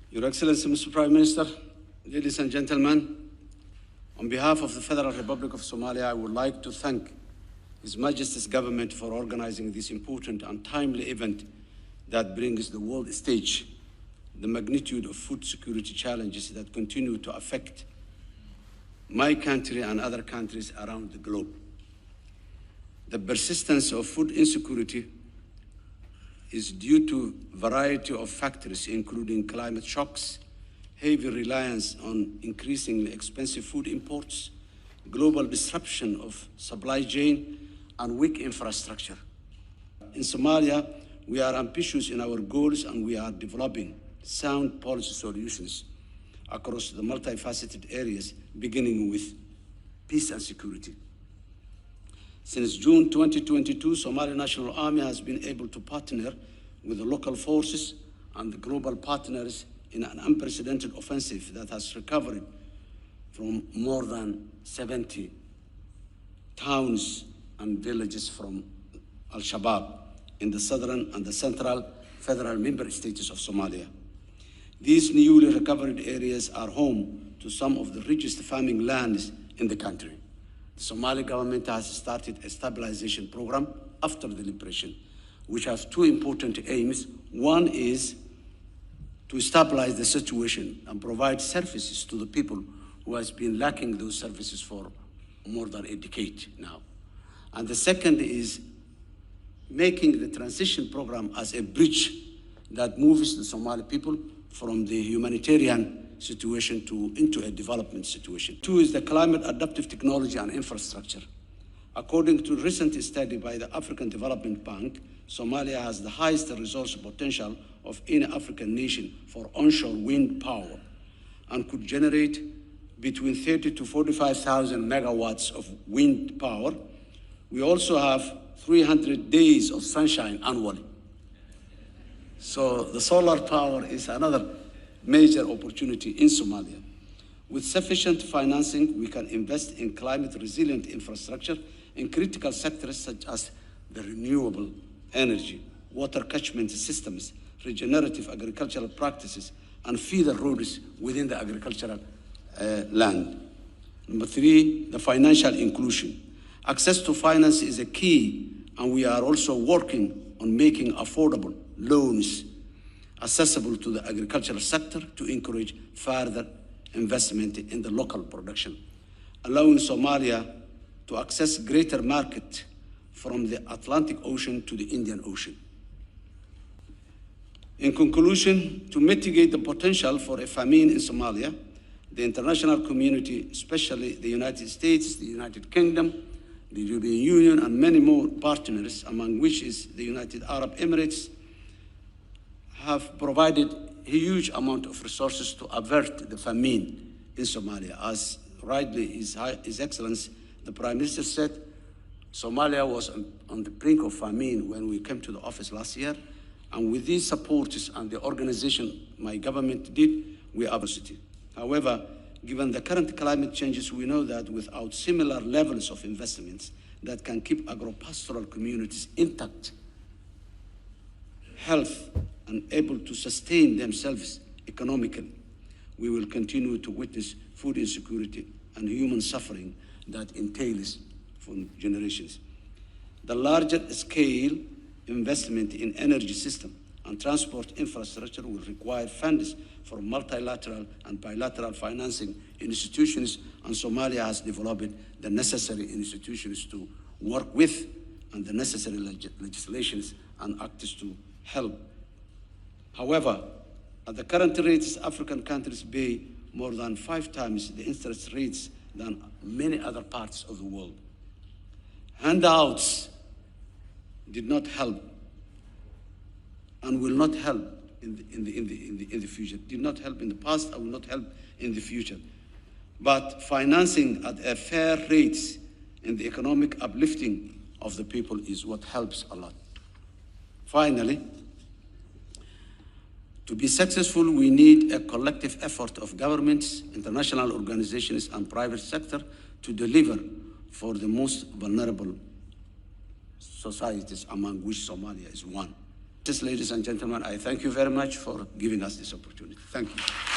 Your Excellency, Mr. Prime Minister, ladies and gentlemen, on behalf of the Federal Republic of Somalia, I would like to thank His Majesty's government for organizing this important and timely event that brings the world stage the magnitude of food security challenges that continue to affect my country and other countries around the globe. The persistence of food insecurity is due to a variety of factors, including climate shocks, heavy reliance on increasingly expensive food imports, global disruption of supply chain, and weak infrastructure. In Somalia, we are ambitious in our goals and we are developing sound policy solutions across the multifaceted areas, beginning with peace and security. Since June 2022, Somali National Army has been able to partner with the local forces and the global partners in an unprecedented offensive that has recovered from more than 70 towns and villages from Al-Shabaab in the southern and the central federal member states of Somalia. These newly recovered areas are home to some of the richest farming lands in the country. The Somali government has started a stabilization program after the liberation, which has two important aims. One is to stabilize the situation and provide services to the people who has been lacking those services for more than a decade now. And the second is making the transition program as a bridge that moves the Somali people from the humanitarian situation into a development situation. Two is the climate adaptive technology and infrastructure. According to a recent study by the African Development Bank, Somalia has the highest resource potential of any African nation for onshore wind power and could generate between 30 to 45,000 megawatts of wind power. We also have 300 days of sunshine annually. So the solar power is another major opportunity in Somalia. With sufficient financing, we can invest in climate-resilient infrastructure in critical sectors such as the renewable energy, water catchment systems, regenerative agricultural practices, and feeder roads within the agricultural land. Number three, the financial inclusion. Access to finance is a key, and we are also working on making affordable loans accessible to the agricultural sector to encourage further investment in the local production, allowing Somalia to access greater market from the Atlantic Ocean to the Indian Ocean. In conclusion, to mitigate the potential for a famine in Somalia, the international community, especially the United States, the United Kingdom, the European Union, and many more partners, among which is the United Arab Emirates, have provided a huge amount of resources to avert the famine in Somalia. As rightly His Excellency, the Prime Minister said, Somalia was on the brink of famine when we came to the office last year, and with these supports and the organization my government did, we are positive. However, given the current climate changes, we know that without similar levels of investments that can keep agro-pastoral communities intact, health, and able to sustain themselves economically, we will continue to witness food insecurity and human suffering that entails for generations. The larger scale investment in energy system and transport infrastructure will require funds for multilateral and bilateral financing institutions, and Somalia has developed the necessary institutions to work with and the necessary legislations and acts to help. However, at the current rates, African countries pay more than 5 times the interest rates than many other parts of the world. Handouts did not help and will not help in the future. Did not help in the past and will not help in the future. But financing at a fair rate in the economic uplifting of the people is what helps a lot. Finally, to be successful, we need a collective effort of governments, international organizations, and private sector to deliver for the most vulnerable societies, among which Somalia is one. Ladies and gentlemen, I thank you very much for giving us this opportunity. Thank you.